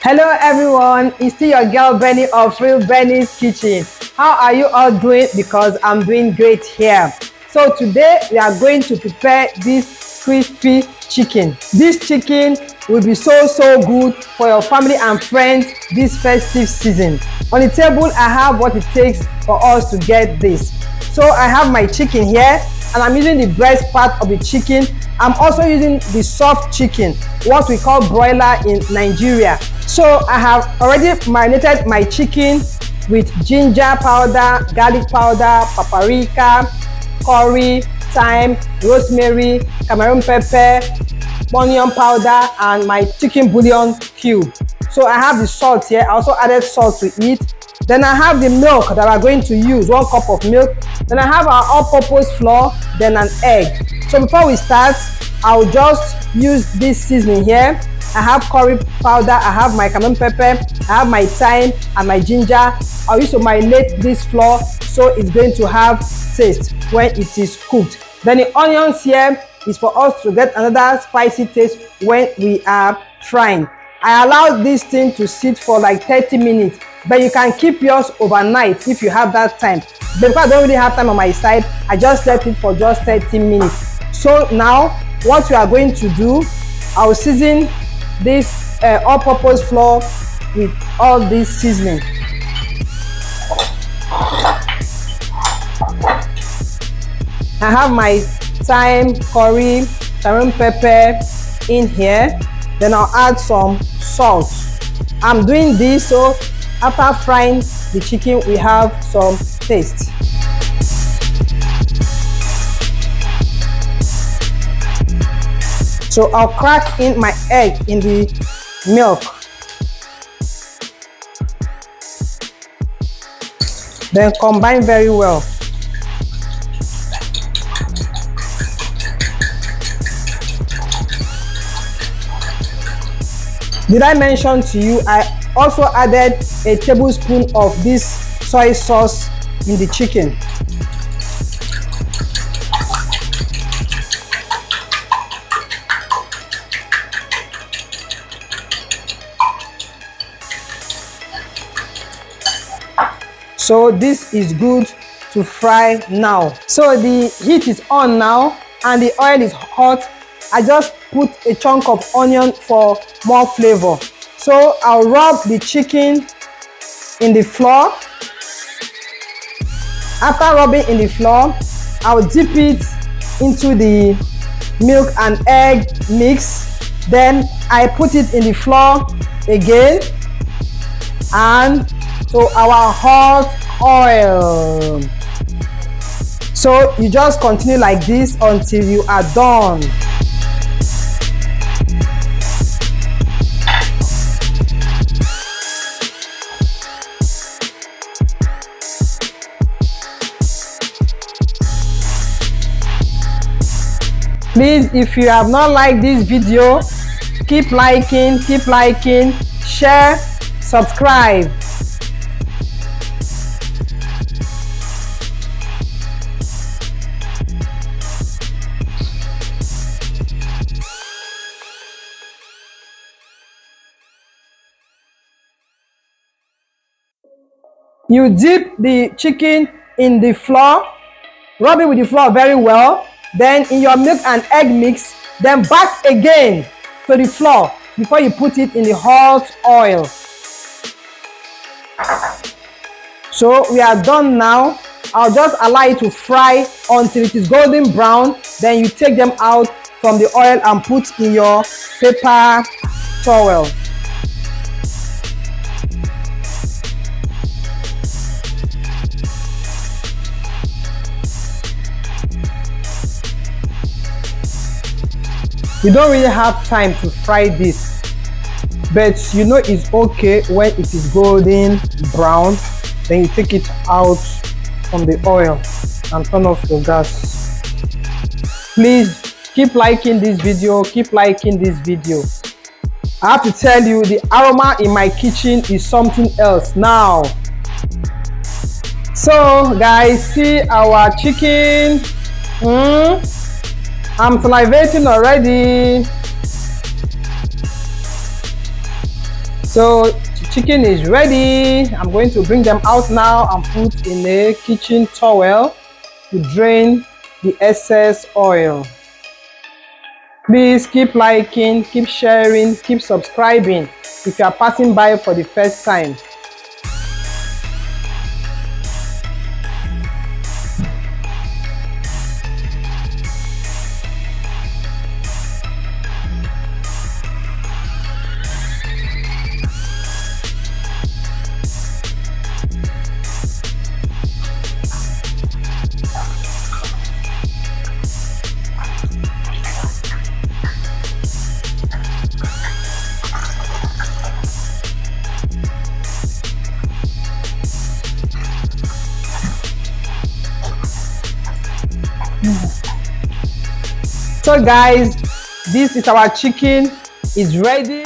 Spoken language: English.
Hello everyone, it's still your girl Benny of Real Benny's Kitchen. How are you all doing? Because I'm doing great here. So today we are going to prepare this crispy chicken. This chicken will be so good for your family and friends this festive season. On the table I have what it takes for us to get this. So I have my chicken here and I'm using the breast part of the chicken. I'm also using the soft chicken, what we call broiler in Nigeria. So I have already marinated my chicken with ginger powder, garlic powder, paprika, curry, thyme, rosemary, Cameroon pepper, onion powder, and my chicken bouillon cube. So I have the salt here. I also added salt to it. Then I have the milk that we're going to use, 1 cup of milk. Then I have our all-purpose flour, then an egg. So before we start, I'll just use this seasoning here. I have curry powder, I have my Cameroon pepper, I have my thyme and my ginger. I'll use to marinate this flour so it's going to have taste when it is cooked. Then the onions here is for us to get another spicy taste when we are frying. I allow this thing to sit for like 30 minutes, but you can keep yours overnight if you have that time. But because I don't really have time on my side, I just left it for just 30 minutes. So now what we are going to do, I will season this all-purpose flour with all this seasoning. I have my thyme, curry, Cameroon pepper in here. Then I'll add some salt. I'm doing this so after frying the chicken we have some taste. So I'll crack in my egg in the milk. Then combine very well. Did I mention to you I also added a tablespoon of this soy sauce in the chicken. So this is good to fry now. So the heat is on now and the oil is hot. I just put a chunk of onion for more flavor. So I'll rub the chicken in the flour. After rubbing in the flour, I'll dip it into the milk and egg mix. Then I put it in the flour again, and so our hot oil. So you just continue like this until you are done. Please, if you have not liked this video, keep liking, share, subscribe. You dip the chicken in the flour, rub it with the flour very well, then in your milk and egg mix, then back again to the flour before you put it in the hot oil. So we are done now. I'll just allow it to fry until it is golden brown. Then you take them out from the oil and put in your paper towel. You don't really have time to fry this, but you know it's okay when it is golden brown. Then you take it out from the oil and turn off your gas. Please keep liking this video, I have to tell you, the aroma in my kitchen is something else now. So guys, see our chicken. I'm salivating already. So the chicken is ready. I'm going to bring them out now and put in a kitchen towel to drain the excess oil. Please keep liking, keep sharing, keep subscribing if you are passing by for the first time. So guys, this is our chicken. It's ready.